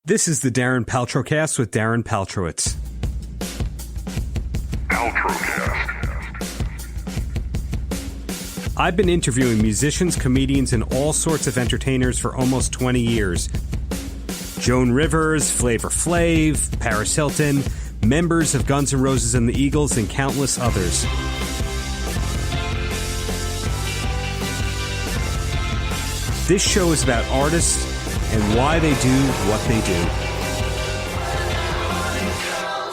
This is the Darren Paltrocast with Darren Paltrowitz. Paltrocast. I've been interviewing musicians, comedians, and all sorts of entertainers for almost 20 years. Joan Rivers, Flavor Flav, Paris Hilton, members of Guns N' Roses and the Eagles, and countless others. This show is about artists and why they do what they do.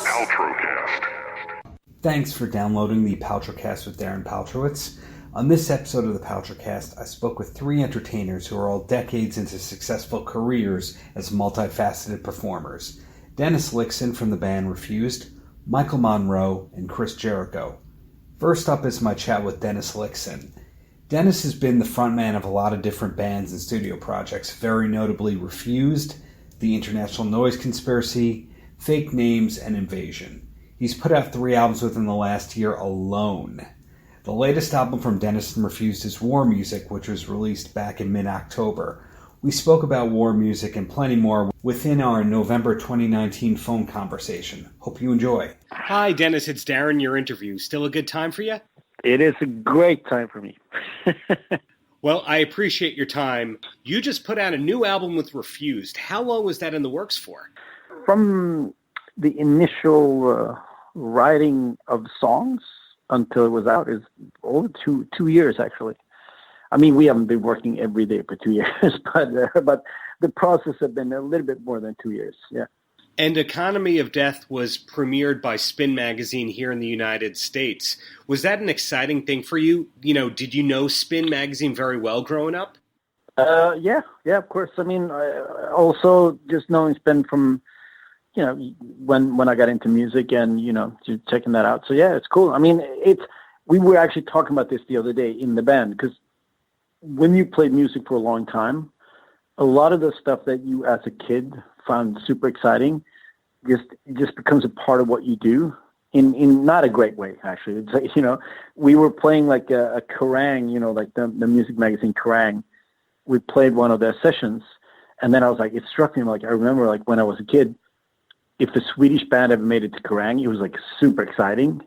Paltrocast. Thanks for downloading the Paltrocast with Darren Paltrowitz. On this episode of the Paltrocast, I spoke with three entertainers who are all decades into successful careers as multifaceted performers. Dennis Lxyzen from the band Refused, Michael Monroe, and Jericho. First up is my chat with Dennis Lxyzen. Dennis has been the frontman of a lot of different bands and studio projects, very notably Refused, The International Noise Conspiracy, Fake Names, and Invasion. He's put out 3 albums within the last year alone. The latest album from Dennis and Refused is War Music, which was released back in mid-October. We spoke about war music and plenty more within our November 2019 phone conversation. Hope you enjoy. Hi, Dennis. It's Darren, your interview. Still a good time for you? It is a great time for me. Well, I appreciate your time. You just put out a new album with Refused. How long was that in the works for? From the initial writing of songs until it was out is over two years, actually. I mean, we haven't been working every day for 2 years, but the process has been a little bit more than 2 years, yeah. And Economy of Death was premiered by Spin Magazine here in the United States. Was that an exciting thing for you? You know, did you know Spin Magazine very well growing up? Yeah, of course. I mean, also just knowing Spin from, you know, when I got into music and, you know, just checking that out. So yeah, it's cool. I mean, we were actually talking about this the other day in the band, because when you played music for a long time, a lot of the stuff that you as a kid found super exciting just becomes a part of what you do in not a great way, actually. It's like, you know, we were playing like a Kerrang, you know, like the music magazine Kerrang. We played one of their sessions, and then I was like, it struck me, like, I remember like when I was a kid, if a Swedish band ever made it to Kerrang, it was like super exciting.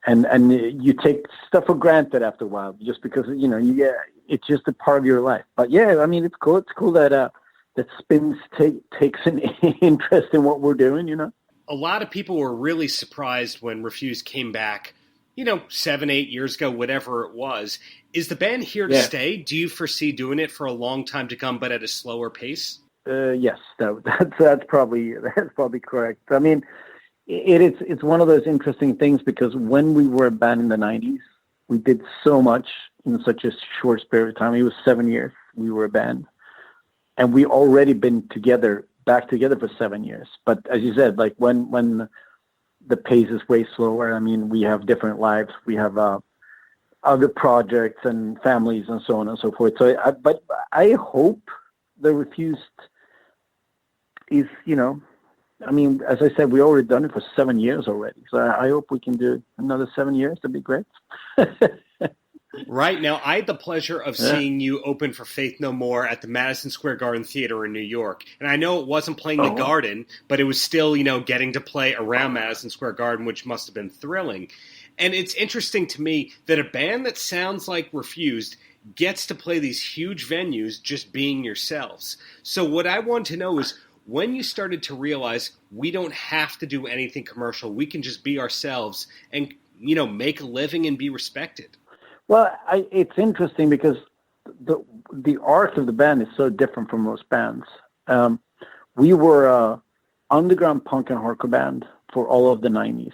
And you take stuff for granted after a while, just because, you know, it's just a part of your life. But yeah, I mean, it's cool. It's cool that Spins takes an interest in what we're doing, you know? A lot of people were really surprised when Refused came back, you know, 7-8 years ago, whatever it was. Is the band here to stay? Do you foresee doing it for a long time to come, but at a slower pace? Yes, that's probably correct. I mean, it's one of those interesting things, because when we were a band in the 90s, we did so much in such a short period of time. It was 7 years we were a band. And we already been back together for 7 years. But as you said, like when the pace is way slower, I mean, we have different lives. We have other projects and families and so on and so forth. So, but I hope the Refused is, you know, I mean, as I said, we already done it for 7 years already. So I hope we can do another 7 years. That'd be great. Right. Now, I had the pleasure of seeing you open for Faith No More at the Madison Square Garden Theater in New York. And I know it wasn't playing the Garden, but it was still, you know, getting to play around Madison Square Garden, which must have been thrilling. And it's interesting to me that a band that sounds like Refused gets to play these huge venues just being yourselves. So what I want to know is, when you started to realize we don't have to do anything commercial, we can just be ourselves and, you know, make a living and be respected. Well, it's interesting because the art of the band is so different from most bands. We were a underground punk and hardcore band for all of the 90s,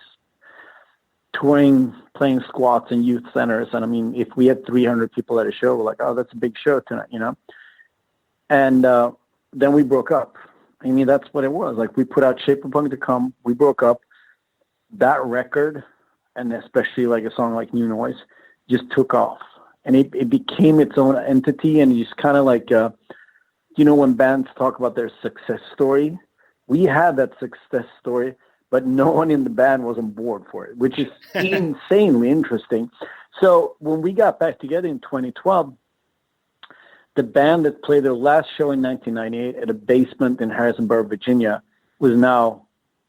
touring, playing squats in youth centers. And I mean, if we had 300 people at a show, we're like, oh, that's a big show tonight, you know? And then we broke up. I mean, that's what it was. Like, we put out Shape of Punk to Come. We broke up. That record, and especially like a song like New Noise, just took off. And it became its own entity. And just kind of like, you know, when bands talk about their success story, we had that success story, but no one in the band was on board for it, which is insanely interesting. So when we got back together in 2012, the band that played their last show in 1998 at a basement in Harrisonburg, Virginia, was now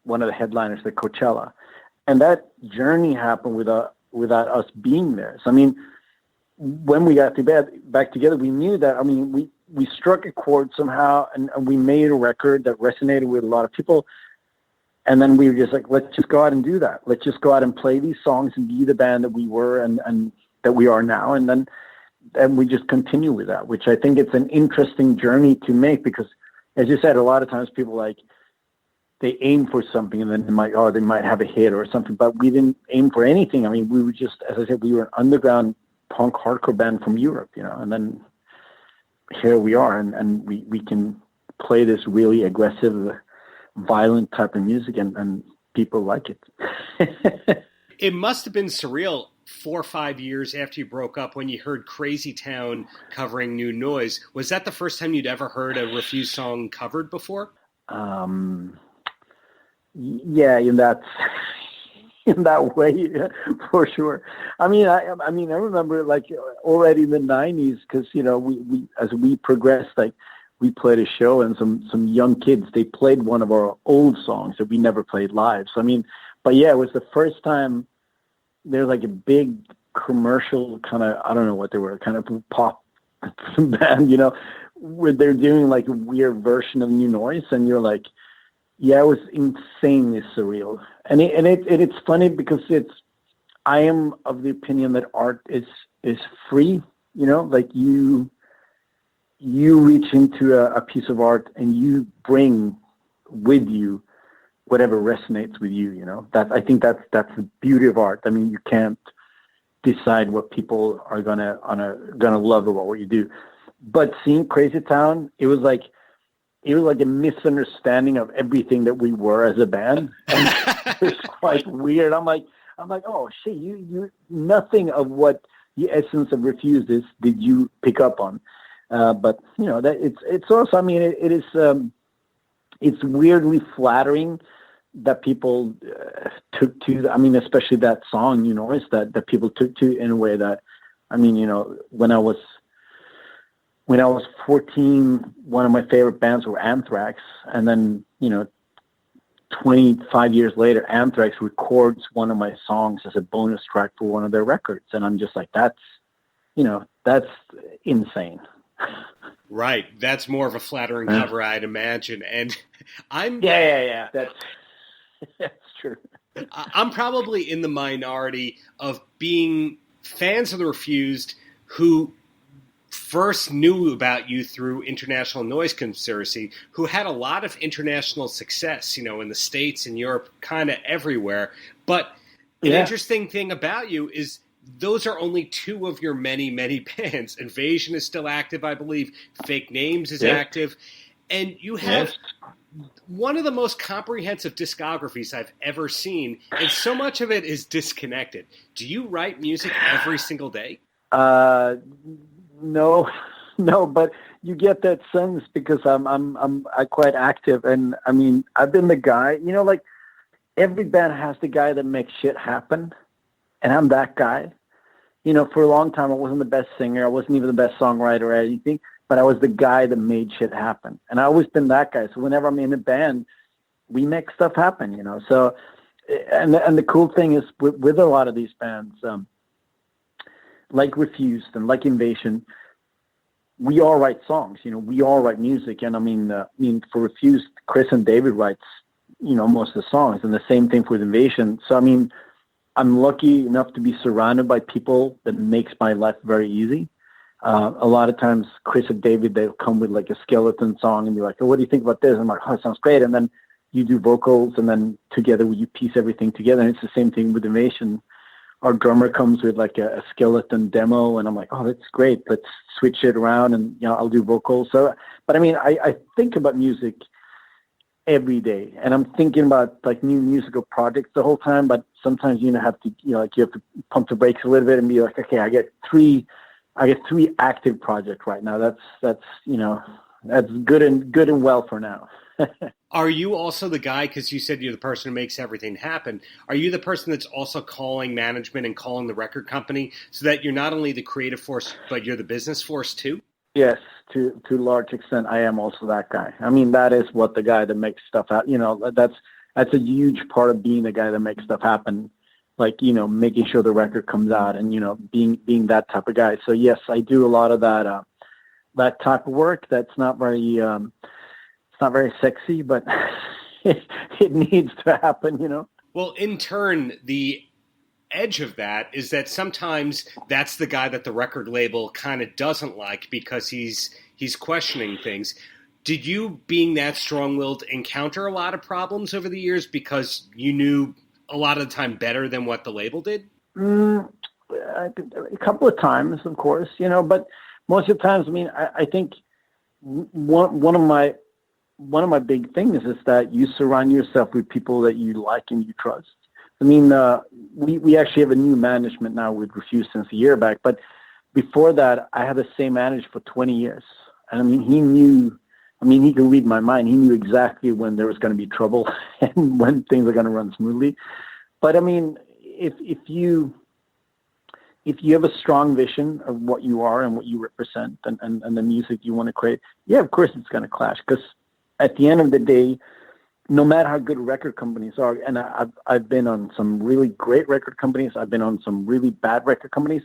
one of the headliners at Coachella. And that journey happened without us being there. So, I mean, when we got back together, we knew that, I mean, we struck a chord somehow, and we made a record that resonated with a lot of people. And then we were just like, let's just go out and do that. Let's just go out and play these songs and be the band that we were and that we are now. And we just continue with that, which I think it's an interesting journey to make, because, as you said, a lot of times people they aim for something and then they might have a hit or something, but we didn't aim for anything. I mean, we were just, as I said, we were an underground punk hardcore band from Europe, and then here we are, and we can play this really aggressive, violent type of music, and people like it. It must have been surreal 4 or 5 years after you broke up when you heard Crazy Town covering New Noise. Was that the first time you'd ever heard a Refused song covered before? Yeah, in that way, for sure. I mean, I remember already in the 90s, because we as we progressed, we played a show and some young kids, they played one of our old songs that we never played live. So I mean, but yeah, it was the first time there's a big commercial kind of, I don't know what they were, kind of pop band, where they're doing a weird version of New Noise, and you're like, yeah, it was insanely surreal. And it's funny because I am of the opinion that art is free, you reach into a piece of art and you bring with you whatever resonates with you, I think that's the beauty of art. I mean, you can't decide what people are gonna love about what you do. But seeing Crazy Town, it was like a misunderstanding of everything that we were as a band. And it was quite weird. I'm like, oh shit, you nothing of what the essence of Refused is did you pick up on. But that it's also, I mean, it is it's weirdly flattering that people took to. I mean, especially that song, Noise, that people took to in a way that, I mean, when I was 14, one of my favorite bands were Anthrax, and then 25 years later, Anthrax records one of my songs as a bonus track for one of their records, and I'm just like, that's insane. Right, that's more of a flattering cover, I'd imagine. And I'm yeah, that's true. I'm probably in the minority of being fans of the Refused who first knew about you through International Noise Conspiracy, who had a lot of international success, in the States and Europe, kind of everywhere. But an interesting thing about you is those are only two of your many, many bands. Invasion is still active, I believe. Fake Names is active. And you have one of the most comprehensive discographies I've ever seen, and so much of it is disconnected. Do you write music every single day? No, but you get that sense because I'm quite active, and I mean, I've been the guy, every band has the guy that makes shit happen, and I'm that guy. For a long time, I wasn't the best singer, I wasn't even the best songwriter or anything, but I was the guy that made shit happen, and I've always been that guy. So whenever I'm in a band, we make stuff happen, So, and the cool thing is with a lot of these bands, like Refused and like Invasion, we all write songs, we all write music. And I mean, for Refused, Chris and David writes, most of the songs, and the same thing with Invasion. So, I mean, I'm lucky enough to be surrounded by people that makes my life very easy. A lot of times, Chris and David, they'll come with a skeleton song and be like, oh, what do you think about this? I'm like, oh, it sounds great. And then you do vocals, and then together you piece everything together. And it's the same thing with Invasion. Our drummer comes with a skeleton demo, and I'm like, oh, that's great. Let's switch it around, and I'll do vocals. So, but I mean, I think about music every day, and I'm thinking about new musical projects the whole time. But sometimes you have to, you have to pump the brakes a little bit and be like, okay, I get three active projects right now. That's good and well for now. Are you also the guy, because you said you're the person who makes everything happen, are you the person that's also calling management and calling the record company so that you're not only the creative force, but you're the business force too? Yes, to a large extent, I am also that guy. I mean, that is what the guy that makes stuff happen. You know, that's a huge part of being the guy that makes stuff happen. Like, you know, making sure the record comes out and, you know, being that type of guy. So yes, I do a lot of that type of work. That's not very, it's not very sexy, but it needs to happen, you know? Well, in turn, the edge of that is that sometimes that's the guy that the record label kind of doesn't like because he's questioning things. Did you, being that strong-willed, encounter a lot of problems over the years because you knew a lot of the time better than what the label did? A couple of times, of course, you know, but most of the times, I mean, I think one of my big things is that you surround yourself with people that you like and you trust. I mean, we actually have a new management now with Refused since a year back, but before that, I had the same manager for 20 years. And I mean, he could read my mind. He knew exactly when there was going to be trouble and when things are going to run smoothly. But I mean, if you have a strong vision of what you are and what you represent and the music you want to create, yeah, of course it's going to clash. Because at the end of the day, no matter how good record companies are, and I've been on some really great record companies, I've been on some really bad record companies,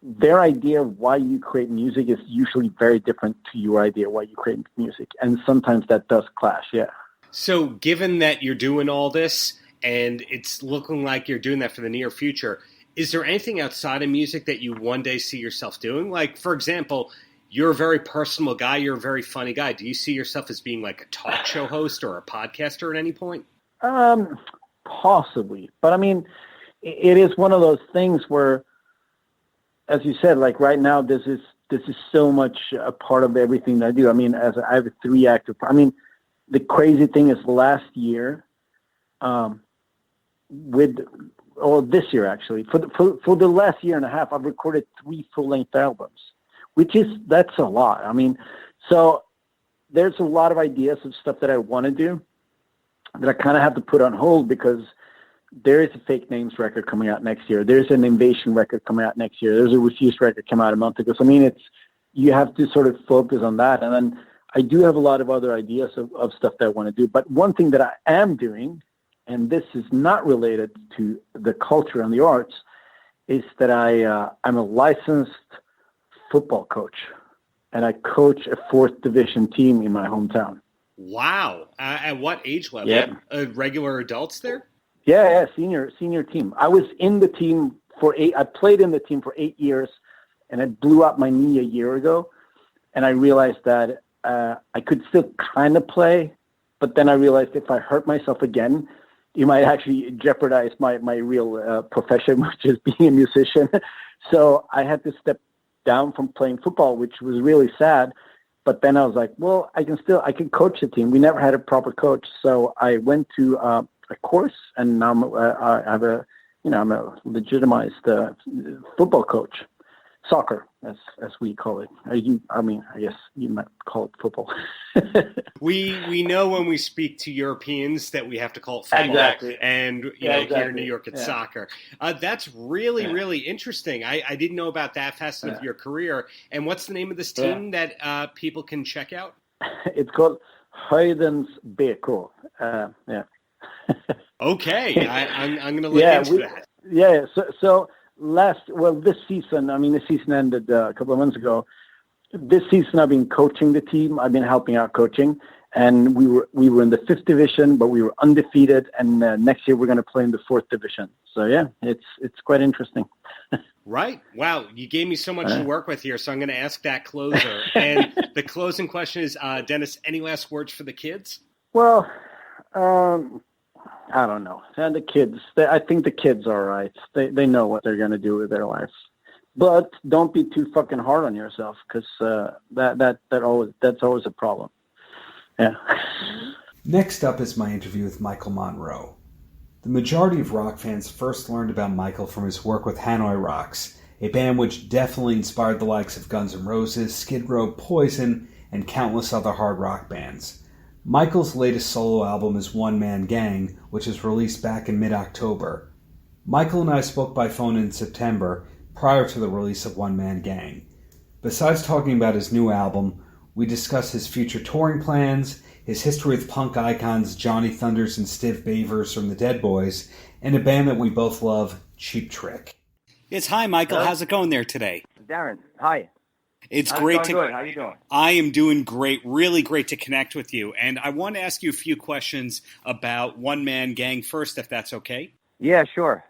their idea of why you create music is usually very different to your idea of why you create music. And sometimes that does clash, yeah. So given that you're doing all this and it's looking like you're doing that for the near future, is there anything outside of music that you one day see yourself doing? Like, for example, you're a very personal guy, you're a very funny guy. Do you see yourself as being like a talk show host or a podcaster at any point? Possibly. But I mean, it is one of those things where, as you said, like right now, this is so much a part of everything that I do. I mean, I have a 3-actor. I mean, the crazy thing is last year, this year actually, for the last year and a half, I've recorded 3 full-length albums, that's a lot. I mean, so there's a lot of ideas of stuff that I want to do that I kind of have to put on hold because there is a Fake Names record coming out next year. There's an Invasion record coming out next year. There's a Refused record come out a month ago. So, I mean, you have to sort of focus on that. And then I do have a lot of other ideas of stuff that I want to do. But one thing that I am doing, and this is not related to the culture and the arts, is that I'm a licensed football coach. And I coach a 4th division team in my hometown. Wow. At what age level? Yeah. Regular adults there? Yeah, senior team. I was in the team I played in the team for 8 years, and I blew out my knee a year ago. And I realized that I could still kind of play, but then I realized if I hurt myself again, you might actually jeopardize my real profession, which is being a musician. So I had to step down from playing football, which was really sad. But then I was like, well, I can coach the team. We never had a proper coach. So I went to a course, and now I'm a legitimized football coach, soccer as we call it. I guess you might call it football. We know when we speak to Europeans that we have to call it football, exactly. And exactly. Here in New York it's soccer. That's really interesting. I didn't know about that facet of your career. And what's the name of this team that people can check out? It's called Höjdens BK. Okay, I'm going to look into that. Yeah, so this season, I mean, the season ended a couple of months ago. This season, I've been coaching the team. I've been helping out coaching, and we were in the 5th division, but we were undefeated. And next year, we're going to play in the 4th division. So yeah, it's quite interesting. Right. Wow. You gave me so much to work with here, so I'm going to ask that closer. And the closing question is, Dennis, any last words for the kids? Well, I don't know. And the kids, I think the kids are right. They know what they're going to do with their lives. But don't be too fucking hard on yourself, because that's always a problem. Yeah. Next up is my interview with Michael Monroe. The majority of rock fans first learned about Michael from his work with Hanoi Rocks, a band which definitely inspired the likes of Guns N' Roses, Skid Row, Poison, and countless other hard rock bands. Michael's latest solo album is One Man Gang, which was released back in mid-October. Michael and I spoke by phone in September, prior to the release of One Man Gang. Besides talking about his new album, we discuss his future touring plans, his history with punk icons Johnny Thunders and Stiv Bavers from the Dead Boys, and a band that we both love, Cheap Trick. Yes, hi, Michael. How's it going there today? Darren, hi. It's How's great it to. going? Good. How you doing? I am doing great. Really great to connect with you. And I want to ask you a few questions about One Man Gang first, if that's okay. Yeah, sure.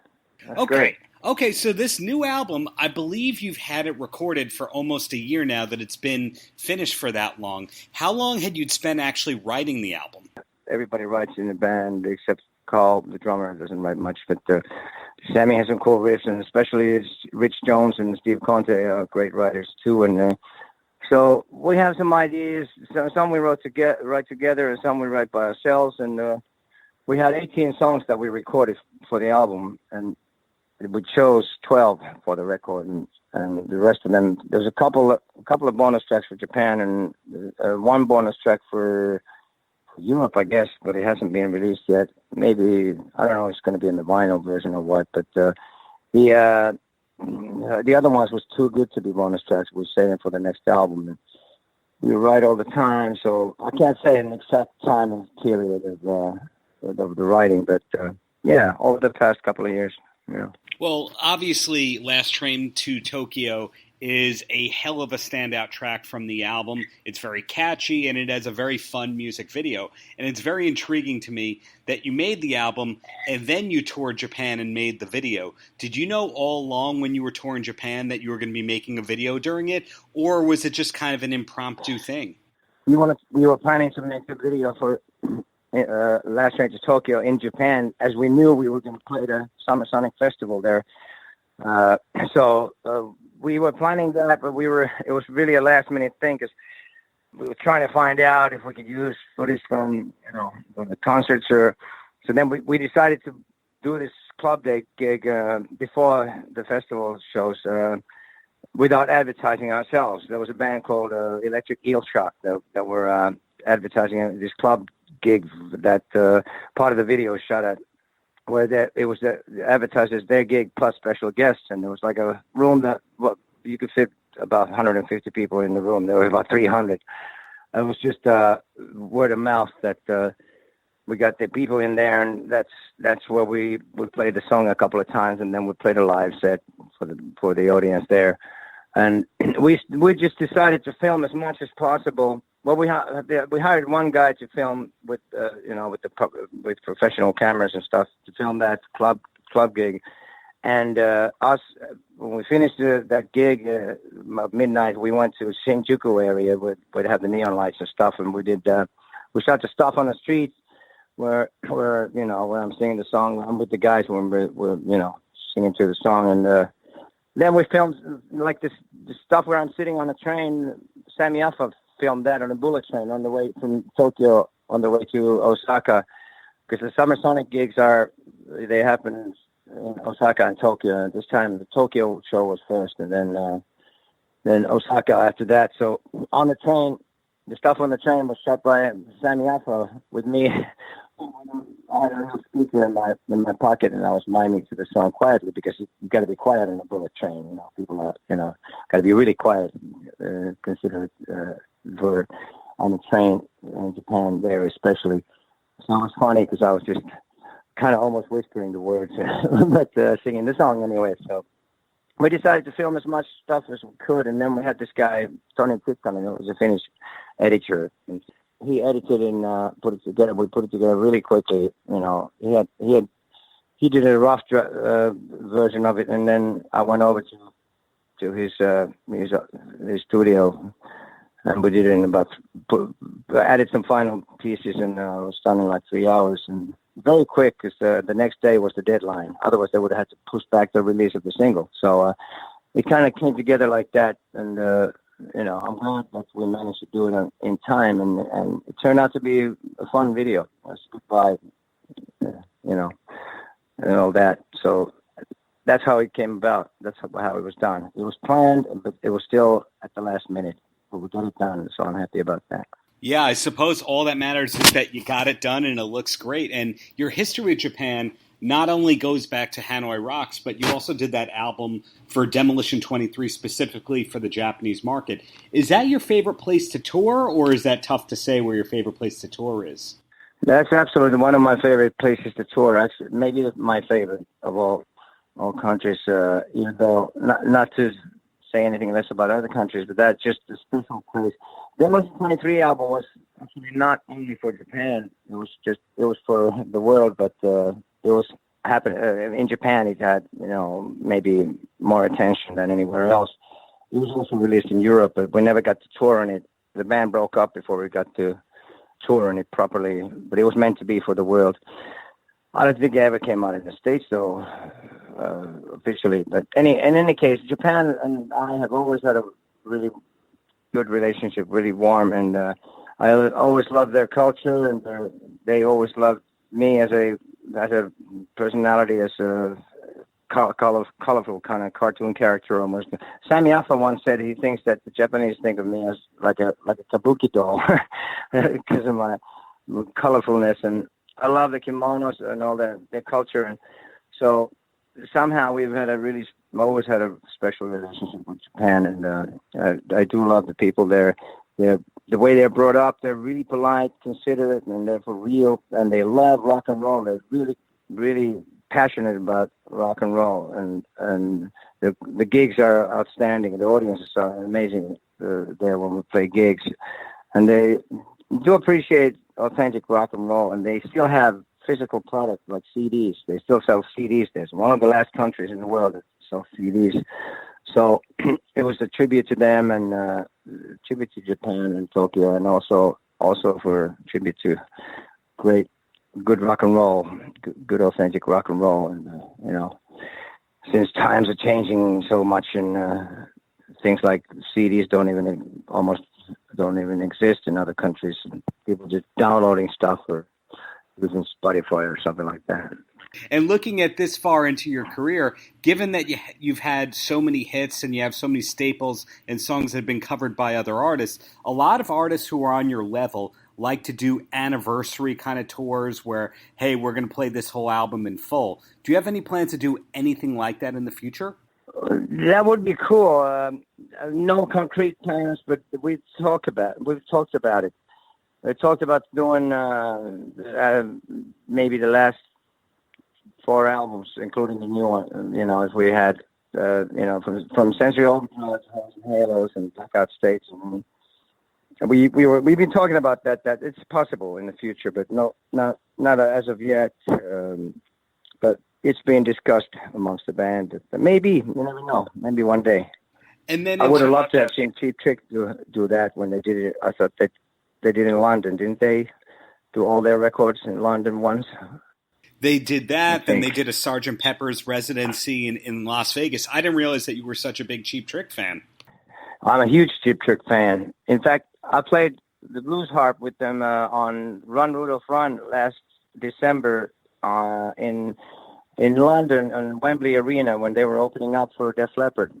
That's Okay. great. Okay, so this new album, I believe you've had it recorded for almost a year now that it's been finished for that long. How long had you spent actually writing the album? Everybody writes in the band except Carl, the drummer, doesn't write much, but Sammy has some cool riffs, and especially Rich Jones and Steve Conte are great writers too. And so we have some ideas. Some we write together, and some we write by ourselves. And we had 18 songs that we recorded for the album, and we chose 12 for the record, and the rest of them. There's a couple of bonus tracks for Japan, and one bonus track for Europe, I guess, but it hasn't been released yet. Maybe, I don't know, it's going to be in the vinyl version or what, but the other ones was too good to be bonus tracks. We're saving for the next album. And we write all the time, so I can't say an exact time and period of the writing, but yeah, over the past couple of years. Yeah. Well, obviously, Last Train to Tokyo is a hell of a standout track from the album. It's very catchy, and it has a very fun music video. And it's very intriguing to me that you made the album, and then you toured Japan and made the video. Did you know all along when you were touring Japan that you were going to be making a video during it, or was it just kind of an impromptu thing? We were planning to make a video for Last Train to Tokyo in Japan, as we knew we were going to play the Summer Sonic Festival there. So we were planning that, but it was really a last minute thing, because we were trying to find out if we could use footage from the concerts. So then we decided to do this club day gig before the festival shows without advertising ourselves. There was a band called Electric Eel Shock that were advertising this club gig that part of the video was shot at, where it was the advertisers, their gig plus special guests, and there was like a room that you could fit about 150 people in the room. There were about 300. It was just word of mouth that we got the people in there, and that's where we played the song a couple of times, and then we played a live set for the audience there, and we just decided to film as much as possible. Well, we hired one guy to film with professional cameras and stuff to film that club gig, and us when we finished that gig at midnight, we went to Shinjuku area where they have the neon lights and stuff, and we started to stop on the streets where I'm singing the song. I'm with the guys when we're singing to the song, and then we filmed like the stuff where I'm sitting on a train. Sammy Alpha filmed that on a bullet train on the way from Tokyo on the way to Osaka, because the Summer Sonic gigs they happen in Osaka and Tokyo. At this time, the Tokyo show was first, and then Osaka after that. So on the train, the stuff on the train was shot by Sammy Alpha with me. I had a speaker in my pocket, and I was miming to the song quietly, because you've got to be quiet on a bullet train. People are got to be really quiet. Considered for on the train in Japan there especially. So it was funny because I was just kind of almost whispering the words, but singing the song anyway. So we decided to film as much stuff as we could, and then we had this guy, Tony Pitcon, and it was a Finnish editor. And he edited and put it together. We put it together really quickly. He did a rough version of it, and then I went over to his studio, and we did it in added some final pieces, and it was done in like 3 hours, and very quick, because the next day was the deadline. Otherwise, they would have had to push back the release of the single. So it kind of came together like that, and I'm glad that we managed to do it in time, and it turned out to be a fun video. It was goodbye, and all that. So that's how it came about. That's how it was done. It was planned, but it was still at the last minute. But we got it done, so I'm happy about that. Yeah, I suppose all that matters is that you got it done and it looks great. And your history with Japan, not only goes back to Hanoi Rocks, but you also did that album for Demolition 23 specifically for the Japanese market. Is that your favorite place to tour, or is that tough to say where your favorite place to tour is? That's absolutely one of my favorite places to tour. Actually, maybe my favorite of all countries. Even though not to say anything less about other countries, but that's just a special place. The Demolition 23 album was actually not only for Japan. It was for the world, but it was happened in Japan. It had maybe more attention than anywhere else. It was also released in Europe, but we never got to tour on it. The band broke up before we got to tour on it properly, but it was meant to be for the world. I don't think it ever came out in the States, though, officially. But in any case, Japan and I have always had a really good relationship, really warm, and I always loved their culture, and they always loved me as a personality, as a colorful kind of cartoon character almost. Sammy Alpha once said he thinks that the Japanese think of me as like a kabuki doll because of my colorfulness, and I love the kimonos and all their culture, and so somehow we've had always had a special relationship with Japan, and I do love the people there. The way they're brought up, they're really polite, considerate, and they're for real, and they love rock and roll. They're really, really passionate about rock and roll, and the gigs are outstanding. The audiences are amazing there when we play gigs, and they do appreciate authentic rock and roll, and they still have physical products like CDs. They still sell CDs. There's one of the last countries in the world that sells CDs. So it was a tribute to them, and tribute to Japan and Tokyo, and also for tribute to good rock and roll, good authentic rock and roll. And since times are changing so much, and things like CDs almost don't even exist in other countries, and people just downloading stuff or using Spotify or something like that. And looking at this far into your career, given that you've had so many hits and you have so many staples and songs that have been covered by other artists, a lot of artists who are on your level like to do anniversary kind of tours where, hey, we're going to play this whole album in full. Do you have any plans to do anything like that in the future? That would be cool. No concrete plans, but we've talked about it. We talked about doing maybe the last 4 albums, including the new one. If we had, from Century Overdrive to Halos and Blackout States, and we've been talking about that it's possible in the future, but not as of yet. But it's being discussed amongst the band. Maybe, you never know. Maybe one day. And then I would have loved to have seen Cheap Trick do that when they did it. I thought that they did in London, didn't they? Do all their records in London once. They did that, then they did a Sgt. Pepper's residency in Las Vegas. I didn't realize that you were such a big Cheap Trick fan. I'm a huge Cheap Trick fan. In fact, I played the blues harp with them on Run Rudolph Run last December in London on Wembley Arena when they were opening up for Def Leppard.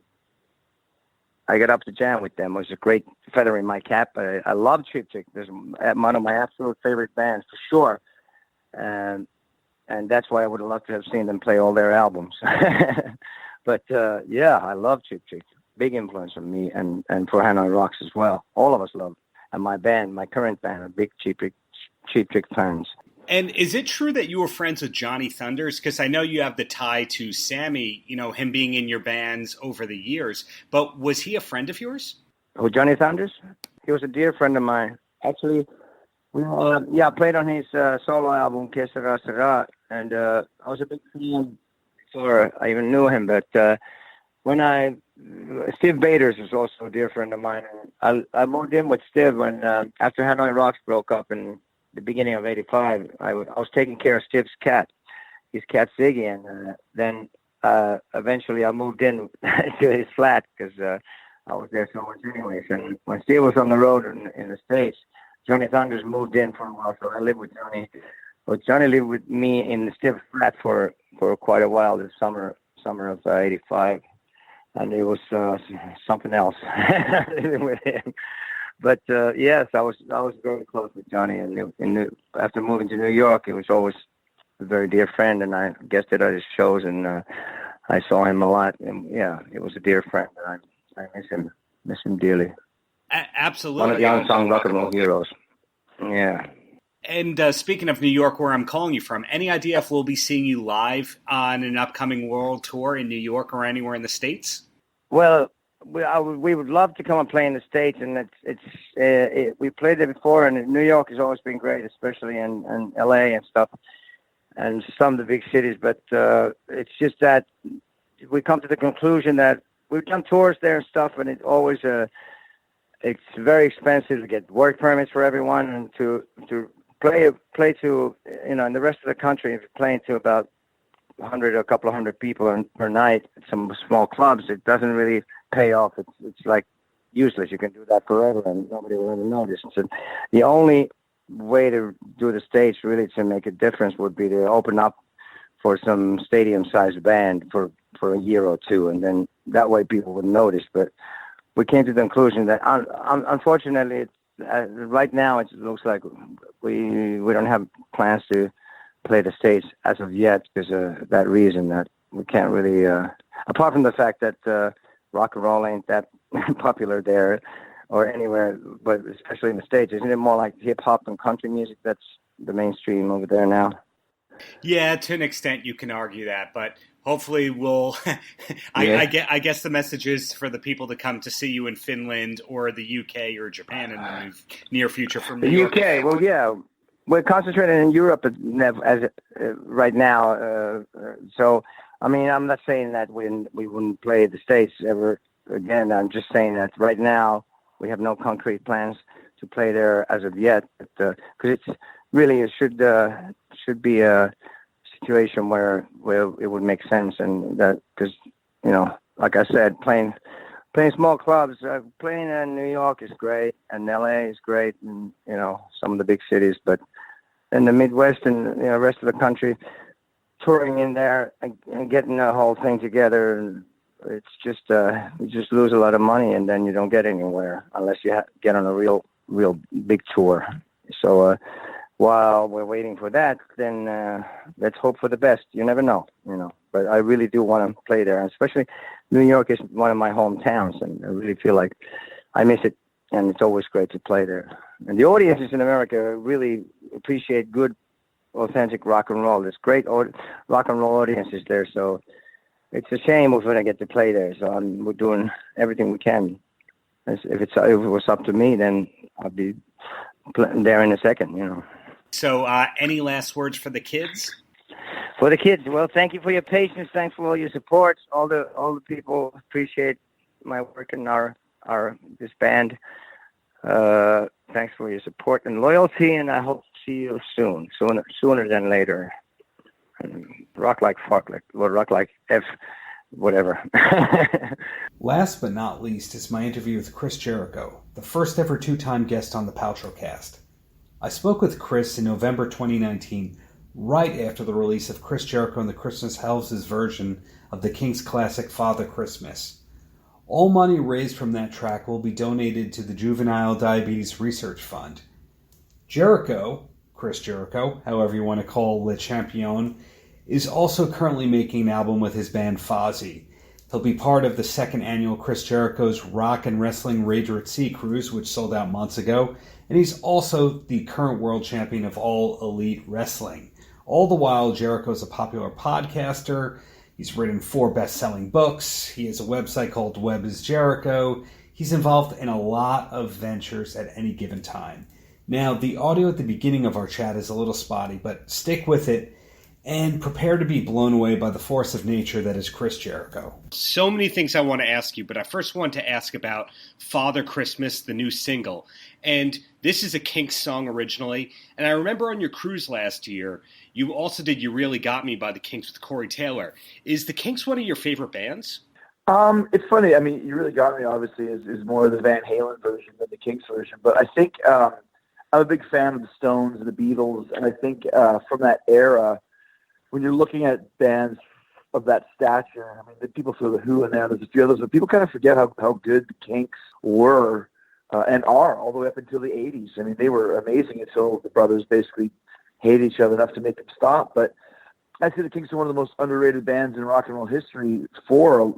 I got up to jam with them. It was a great feather in my cap. I love Cheap Trick. They're one of my absolute favorite bands for sure. And that's why I would have loved to have seen them play all their albums. But yeah, I love Cheap Trick. Big influence on me and for Hanoi Rocks as well. All of us love. And my current band, are big Cheap Trick fans. And is it true that you were friends with Johnny Thunders? Because I know you have the tie to Sammy, him being in your bands over the years. But was he a friend of yours? Oh, Johnny Thunders? He was a dear friend of mine. Actually, I played on his solo album, Que Sera Sera, and I was a big fan before I even knew him. But Steve Baders was also a dear friend of mine. And I moved in with Steve when, after Hanoi Rocks broke up in the beginning of '85, I was taking care of Steve's cat, his cat Ziggy, and then eventually I moved in to his flat because I was there so much anyways. And when Steve was on the road in the States, Johnny Thunders moved in for a while, so I lived with Johnny. But Johnny lived with me in the Steve's flat for quite a while this summer of '85, and it was something else living with him. But yes, I was very close with Johnny, and after moving to New York, it was always a very dear friend, and I guested at his shows, and I saw him a lot. And yeah, it was a dear friend, and I miss him dearly. Absolutely. One of the unsung rock and roll heroes. Yeah. And speaking of New York, where I'm calling you from, any idea if we'll be seeing you live on an upcoming world tour in New York or anywhere in the States? Well, we would love to come and play in the States, and we played there before, and New York has always been great, especially in LA and stuff, and some of the big cities. But it's just that we come to the conclusion that we've done tours there and stuff, and it's always it's very expensive to get work permits for everyone, and to play to, in the rest of the country, if you're playing to about 100 or a couple of hundred people per night at some small clubs, it doesn't really pay off. It's like useless. You can do that forever and nobody will ever notice. So the only way to do the States really to make a difference would be to open up for some stadium-sized band for a year or two, and then that way people would notice. But we came to the conclusion that unfortunately right now it looks like we don't have plans to play the States as of yet because of that reason, that we can't really, apart from the fact that rock and roll ain't that popular there or anywhere, but especially in the States. Isn't it more like hip-hop and country music that's the mainstream over there now? Yeah, to an extent you can argue that, but hopefully we'll I guess the message is for the people to come to see you in Finland or the UK or Japan in the near future from New York. UK, well, yeah. We're concentrating in Europe right now. So, I mean, I'm not saying that we wouldn't play the States ever again. I'm just saying that right now we have no concrete plans to play there as of yet. Because it's really, it should be a situation where it would make sense, and that, because like I said, playing small clubs, playing in New York is great, and LA is great, and some of the big cities, but in the Midwest and rest of the country, touring in there and getting the whole thing together, and it's just you just lose a lot of money, and then you don't get anywhere unless you get on a real big tour. So while we're waiting for that, then let's hope for the best. You never know, But I really do want to play there, and especially New York is one of my hometowns, and I really feel like I miss it, and it's always great to play there. And the audiences in America really appreciate good, authentic rock and roll. There's great rock and roll audiences there, so it's a shame if we don't get to play there. So we're doing everything we can. If it was up to me, then I'd be there in a second, So any last words for the kids? For the kids, well, thank you for your patience. Thanks for all your support. All the people appreciate my work in this band. Thanks for your support and loyalty, and I hope to see you sooner than later. And rock like fuck, rock like F, whatever. Last but not least is my interview with Chris Jericho, the first ever two-time guest on the Paltrocast. I spoke with Chris in November 2019, right after the release of Chris Jericho and the Christmas Elves' version of the Kinks' classic Father Christmas. All money raised from that track will be donated to the Juvenile Diabetes Research Fund. Jericho, Chris Jericho, however you want to call Le Champion, is also currently making an album with his band Fozzy. He'll be part of the second annual Chris Jericho's Rock and Wrestling Rager at Sea cruise, which sold out months ago, and he's also the current world champion of All Elite Wrestling. All the while, Jericho's a popular podcaster. He's written 4 best-selling books. He has a website called Web is Jericho. He's involved in a lot of ventures at any given time. Now, the audio at the beginning of our chat is a little spotty, but stick with it and prepare to be blown away by the force of nature that is Chris Jericho. So many things I want to ask you, but I first want to ask about Father Christmas, the new single. And this is a Kinks song originally, and I remember on your cruise last year, you also did You Really Got Me by the Kinks with Corey Taylor. Is the Kinks one of your favorite bands? It's funny. I mean, You Really Got Me, obviously, is more of the Van Halen version than the Kinks version. But I think I'm a big fan of the Stones and the Beatles, and I think from that era, when you're looking at bands of that stature, I mean, the people throw the Who in there, there's a few others, but people kind of forget how good the Kinks were and are all the way up until the 80s. I mean, they were amazing until the brothers basically hated each other enough to make them stop. But I say the Kinks are one of the most underrated bands in rock and roll history for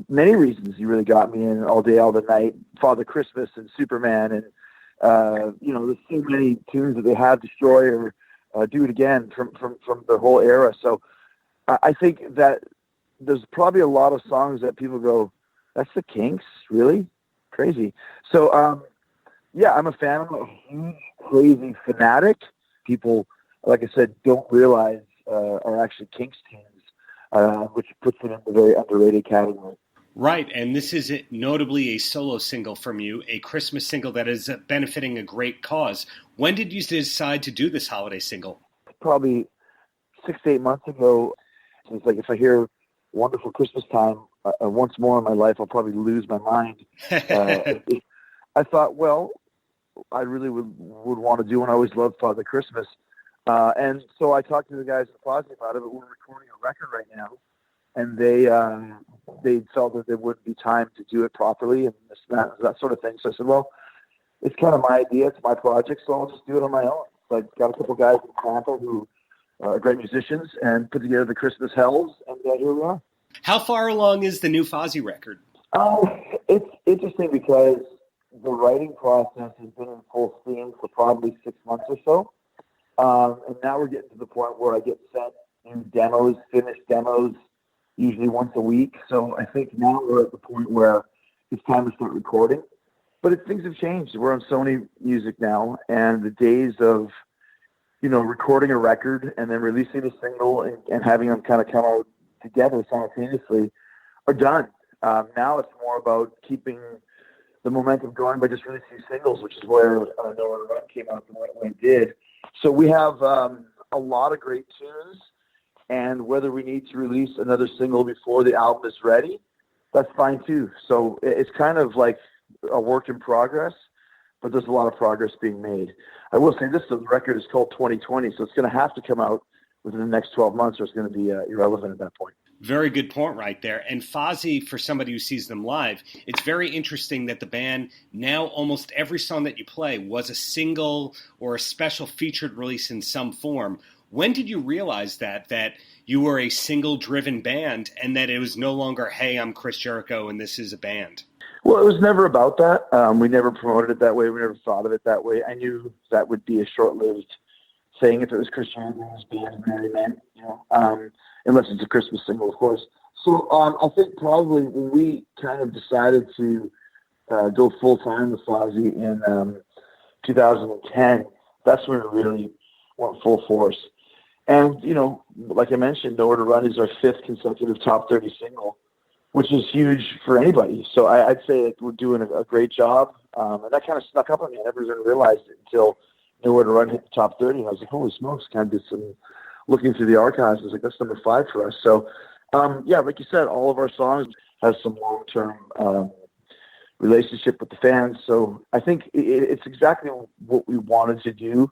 many reasons. You really got me in All Day, All the Night, Father Christmas, and Superman, and there's so many tunes that they have, Destroy or Do It Again from the whole era. So I think that there's probably a lot of songs that people go, that's the Kinks? Really? Crazy. So, I'm a fan. I'm a huge, crazy fanatic. People, like I said, don't realize are actually Kinks tunes, which puts them in the very underrated category. Right, and this is notably a solo single from you, a Christmas single that is benefiting a great cause. When did you decide to do this holiday single? Probably 6 to 8 months ago. It's like if I hear Wonderful Christmas Time once more in my life, I'll probably lose my mind. I thought, well, I really would want to do one. I always loved Father Christmas. And so I talked to the guys at Fozzy about it, but we're recording a record right now. And they felt that there wouldn't be time to do it properly and that sort of thing. So I said, well, it's kind of my idea. It's my project, so I'll just do it on my own. So I got a couple guys in Tampa who are great musicians and put together the Christmas Hells, and here we are. How far along is the new Fozzy record? It's interesting because the writing process has been in full steam for probably 6 months or so. And now we're getting to the point where I get sent new demos, finished demos, usually once a week. So I think now we're at the point where it's time to start recording. But things have changed. We're on Sony Music now, and the days of, recording a record and then releasing a single and having them kind of come out together simultaneously are done. Now it's more about keeping the momentum going by just releasing singles, which is where No One Run came out the way it did. So we have a lot of great tunes. And whether we need to release another single before the album is ready, that's fine too. So it's kind of like a work in progress, but there's a lot of progress being made. I will say this, the record is called 2020, so it's going to have to come out within the next 12 months or it's going to be irrelevant at that point. Very good point right there. And Fozzy, for somebody who sees them live, it's very interesting that the band, now almost every song that you play was a single or a special featured release in some form. When did you realize that you were a single-driven band and that it was no longer, hey, I'm Chris Jericho and this is a band? Well, it was never about that. We never promoted it that way. We never thought of it that way. I knew that would be a short-lived thing if it was Chris Jericho's band and Merry Men, unless it's a Christmas single, of course. So I think probably when we kind of decided to go full-time with Fozzy in 2010, that's when we really went full force. And, like I mentioned, Nowhere to Run is our 5th consecutive top 30 single, which is huge for anybody. So I'd say that we're doing a great job. And that kind of snuck up on me. I never even realized it until Nowhere to Run hit the top 30. And I was like, holy smokes, kind of did some looking through the archives. I was like, that's number 5 for us. So, like you said, all of our songs have some long-term relationship with the fans. So I think it's exactly what we wanted to do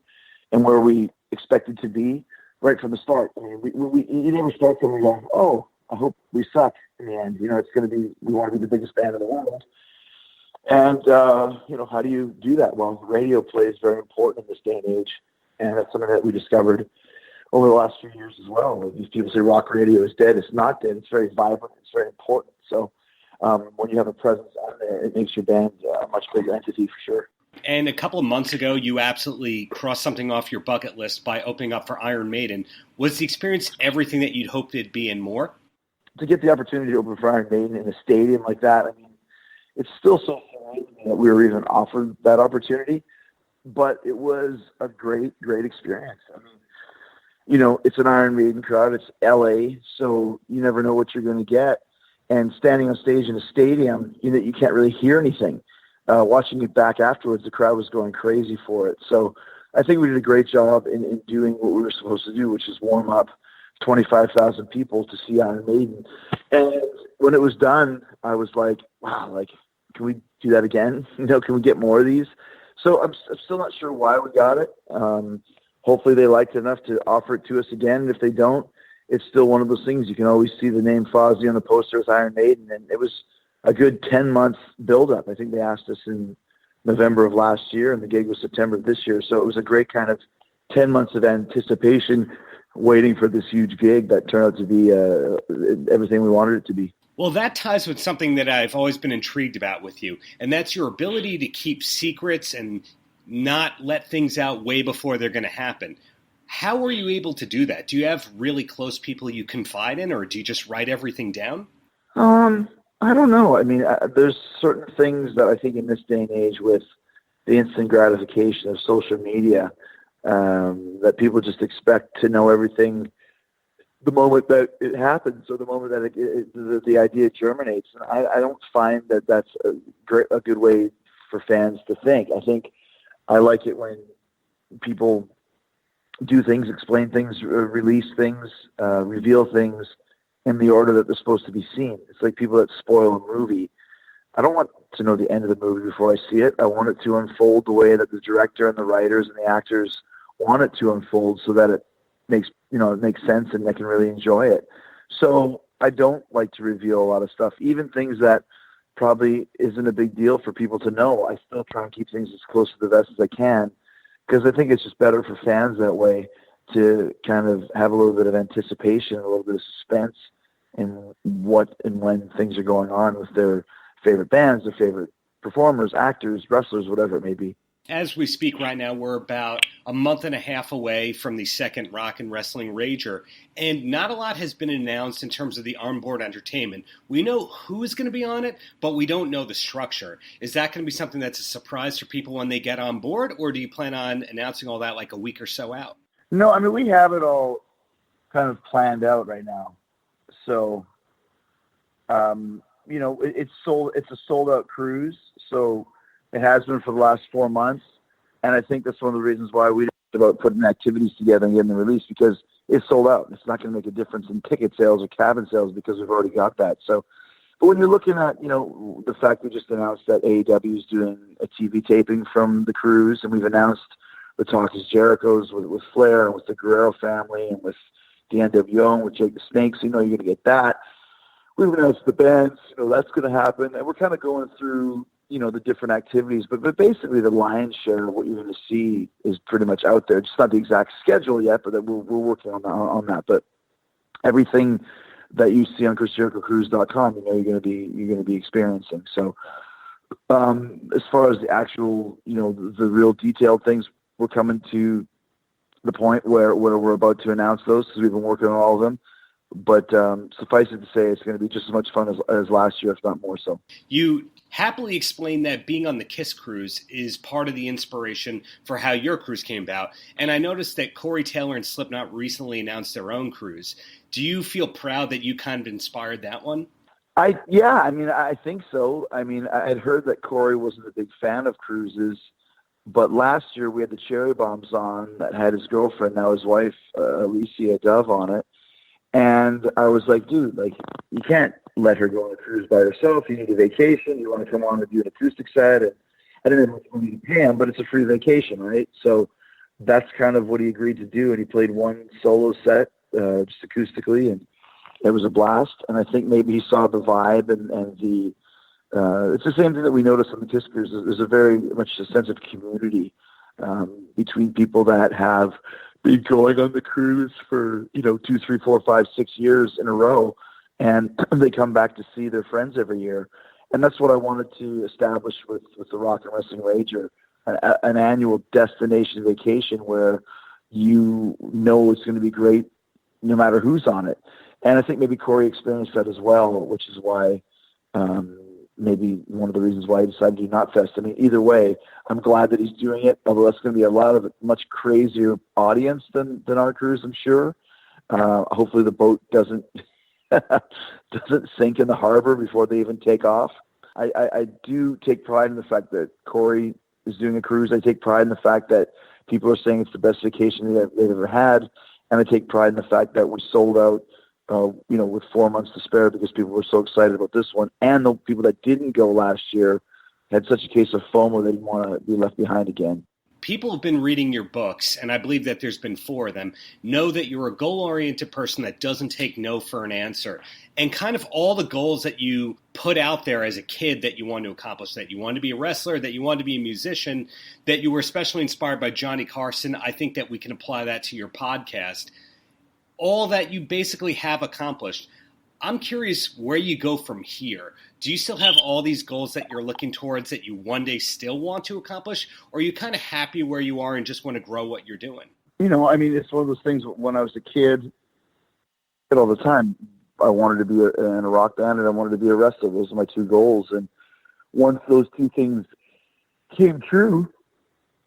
and where we expected to be right from the start. I mean, you never start something going, oh, I hope we suck in the end. It's going to be, we want to be the biggest band in the world. And, how do you do that? Well, radio play is very important in this day and age. And that's something that we discovered over the last few years as well. These people say rock radio is dead. It's not dead. It's very vibrant. It's very important. So when you have a presence out there, it makes your band a much bigger entity for sure. And a couple of months ago, you absolutely crossed something off your bucket list by opening up for Iron Maiden. Was the experience everything that you'd hoped it'd be and more? To get the opportunity to open for Iron Maiden in a stadium like that, I mean, it's still so surreal that we were even offered that opportunity. But it was a great, great experience. I mean, it's an Iron Maiden crowd. It's LA, so you never know what you're going to get. And standing on stage in a stadium, you can't really hear anything. Watching it back afterwards, the crowd was going crazy for it. So I think we did a great job in doing what we were supposed to do, which is warm up 25,000 people to see Iron Maiden. And when it was done, I was like, wow, can we do that again? Can we get more of these? So I'm still not sure why we got it. Hopefully they liked it enough to offer it to us again. And if they don't, it's still one of those things. You can always see the name Fozzy on the poster with Iron Maiden. And it was a good 10-month build-up. I think they asked us in November of last year, and the gig was September of this year. So it was a great kind of 10 months of anticipation waiting for this huge gig that turned out to be everything we wanted it to be. Well, that ties with something that I've always been intrigued about with you, and that's your ability to keep secrets and not let things out way before they're going to happen. How are you able to do that? Do you have really close people you confide in, or do you just write everything down? I don't know. I mean, there's certain things that I think in this day and age with the instant gratification of social media, that people just expect to know everything the moment that it happens or the moment that the idea germinates. And I don't find that that's a good way for fans to think. I think I like it when people do things, explain things, release things, reveal things in the order that they're supposed to be seen. It's like people that spoil a movie. I don't want to know the end of the movie before I see it. I want it to unfold the way that the director and the writers and the actors want it to unfold, so that it makes sense and I can really enjoy it. So I don't like to reveal a lot of stuff, even things that probably isn't a big deal for people to know. I still try and keep things as close to the vest as I can, because I think it's just better for fans that way, to kind of have a little bit of anticipation, a little bit of suspense in what and when things are going on with their favorite bands, their favorite performers, actors, wrestlers, whatever it may be. As we speak right now, we're about a month and a half away from the second Rock and Wrestling Rager, and not a lot has been announced in terms of the onboard entertainment. We know who is going to be on it, but we don't know the structure. Is that going to be something that's a surprise for people when they get on board, or do you plan on announcing all that like a week or so out? No, I mean, we have it all kind of planned out right now. So, it's a sold out cruise. So it has been for the last 4 months. And I think that's one of the reasons why we talked about putting activities together and getting the release, because it's sold out. It's not going to make a difference in ticket sales or cabin sales because we've already got that. So, but when you're looking at, the fact we just announced that AEW is doing a TV taping from the cruise, and we've announced the talk is Jericho's with Flair and with the Guerrero family and with the NWO and with Jake the Snake, so you're going to get that. We've announced the bands, that's going to happen. And we're kind of going through, the different activities. But basically the lion's share of what you're going to see is pretty much out there. It's not the exact schedule yet, but we're working on that. But everything that you see on ChrisJerichoCruise.com, you're going to be experiencing. So as far as the actual, the real detailed things, we're coming to the point where we're about to announce those, because we've been working on all of them. But suffice it to say, it's going to be just as much fun as last year, if not more so. You happily explained that being on the KISS cruise is part of the inspiration for how your cruise came about. And I noticed that Corey Taylor and Slipknot recently announced their own cruise. Do you feel proud that you kind of inspired that one? I think so. I mean, I had heard that Corey wasn't a big fan of cruises, but last year we had the Cherry Bombs on that had his girlfriend, now his wife, Alicia Dove, on it. And I was like, dude, you can't let her go on a cruise by herself. You need a vacation. You want to come on and do an acoustic set. And I didn't have much money to pay him, but it's a free vacation, right? So that's kind of what he agreed to do. And he played one solo set, just acoustically, and it was a blast. And I think maybe he saw the vibe and the, it's the same thing that we noticed on the KISS cruise. There's a very much a sense of community between people that have been going on the cruise for 2, 3, 4, 5, 6 years in a row, and they come back to see their friends every year. And that's what I wanted to establish with the Rock and Wrestling Rager, an annual destination vacation where it's going to be great no matter who's on it. And I think maybe Corey experienced that as well, which is why maybe one of the reasons why he decided to do Knotfest. I mean, either way, I'm glad that he's doing it, although that's going to be a lot of much crazier audience than our cruise, I'm sure. Hopefully the boat doesn't sink in the harbor before they even take off. I do take pride in the fact that Corey is doing a cruise. I take pride in the fact that people are saying it's the best vacation they've ever had. And I take pride in the fact that we sold out with 4 months to spare because people were so excited about this one. And the people that didn't go last year had such a case of FOMO they didn't want to be left behind again. People have been reading your books, and I believe that there's been 4 of them, know that you're a goal-oriented person that doesn't take no for an answer. And kind of all the goals that you put out there as a kid that you want to accomplish, that you want to be a wrestler, that you want to be a musician, that you were especially inspired by Johnny Carson, I think that we can apply that to your podcast. all that you basically have accomplished. I'm curious where you go from here. Do you still have all these goals that you're looking towards that you one day still want to accomplish? Or are you kind of happy where you are and just want to grow what you're doing? I mean, it's one of those things when I was a kid, all the time, I wanted to be in a rock band and I wanted to be a wrestler. Those are my two goals. And once those two things came true,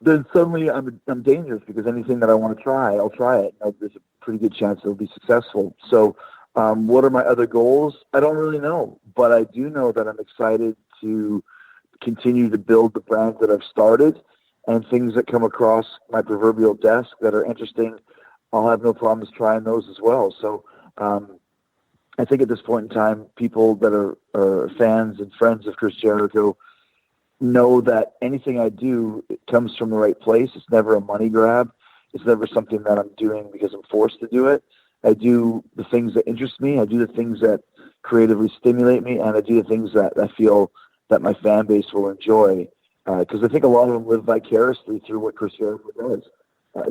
then suddenly I'm dangerous because anything that I want to try, I'll try it. There's a pretty good chance it'll be successful. So what are my other goals? I don't really know, but I do know that I'm excited to continue to build the brands that I've started, and things that come across my proverbial desk that are interesting, I'll have no problems trying those as well. So I think at this point in time, people that are fans and friends of Chris Jericho know that anything I do, it comes from the right place. It's never a money grab. It's never something that I'm doing because I'm forced to do it. I do the things that interest me. I do the things that creatively stimulate me, and I do the things that I feel that my fan base will enjoy. Because I think a lot of them live vicariously through what Chris Jericho does.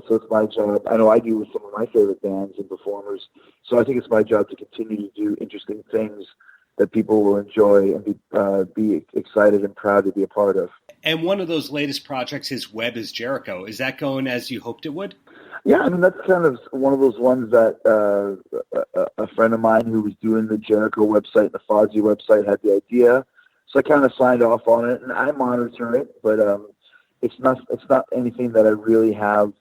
So it's my job. I know I do with some of my favorite bands and performers. So I think it's my job to continue to do interesting things that people will enjoy and be excited and proud to be a part of. And one of those latest projects is Web is Jericho. Is that going as you hoped it would? Yeah, I mean, that's kind of one of those ones that a friend of mine who was doing the Jericho website, the Fozzy website, had the idea. So I kind of signed off on it, and I monitor it, but it's not anything that I really have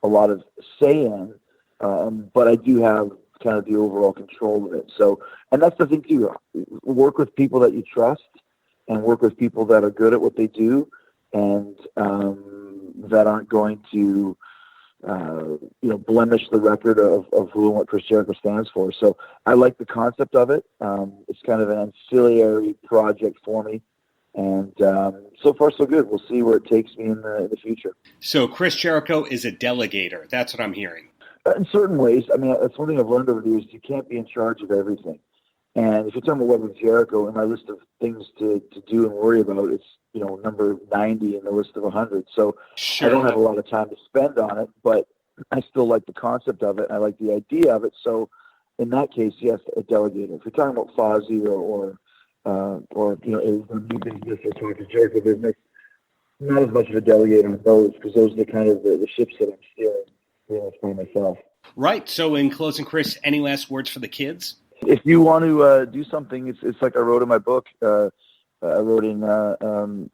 a lot of say in, but I do have kind of the overall control of it. So, and that's the thing too, work with people that you trust and work with people that are good at what they do and that aren't going to blemish the record of who and what Chris Jericho stands for. So I like the concept of it. It's kind of an ancillary project for me. And so far, so good. We'll see where it takes me in the future. So Chris Jericho is a delegator. That's what I'm hearing. In certain ways. I mean, that's one thing I've learned over the years. You can't be in charge of everything. And if you're talking about Web of Jericho, in my list of things to do and worry about, it's number 90 in the list of 100. So sure. I don't have a lot of time to spend on it, but I still like the concept of it. I like the idea of it. So in that case, yes, a delegator. If you're talking about Fozzy or a new business or talking Jericho business, not as much of a delegator on those because those are the kind of the ships that I'm steering by myself. Right. So in closing, Chris, any last words for the kids? If you want to do something, it's like I wrote in my book. I wrote in no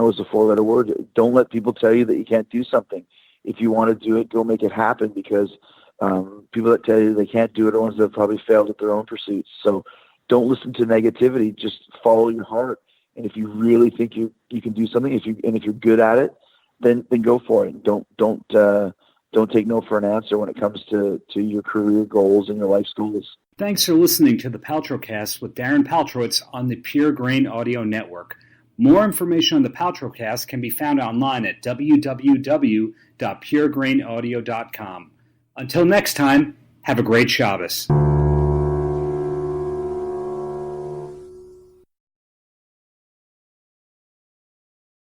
is a 4-letter word. Don't let people tell you that you can't do something. If you want to do it, go make it happen because people that tell you they can't do it are ones that have probably failed at their own pursuits. So don't listen to negativity. Just follow your heart. And if you really think you can do something, if you're good at it, then go for it. Don't take no for an answer when it comes to your career goals and your life's goals. Thanks for listening to the Paltrocast with Darren Paltrowitz on the Pure Grain Audio Network. More information on the Paltrocast can be found online at www.puregrainaudio.com. Until next time, have a great Shabbos.